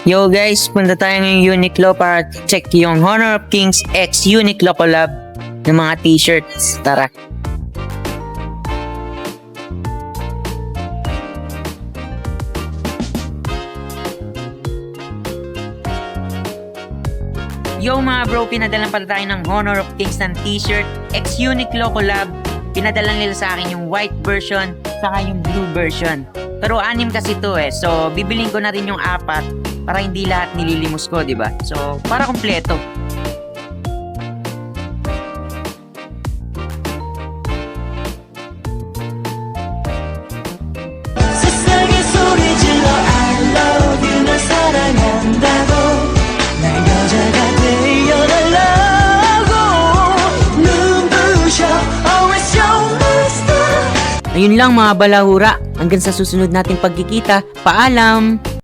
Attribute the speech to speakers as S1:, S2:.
S1: Yo guys, punta tayo ng Uniqlo para check yung Honor of Kings X Uniqlo collab ng mga t-shirts. Tara! Yo mga bro, pinadalan pala tayo ng Honor of Kings ng t-shirt X Uniqlo collab. Pinadalan nila sa akin yung white version saka yung blue version. Pero 6 kasi to so bibiling ko na rin yung 4 para hindi lahat nililimos ko, di ba? So para kompleto. Ayun lang mga balahura, hanggang sa susunod nating pagkikita, paalam!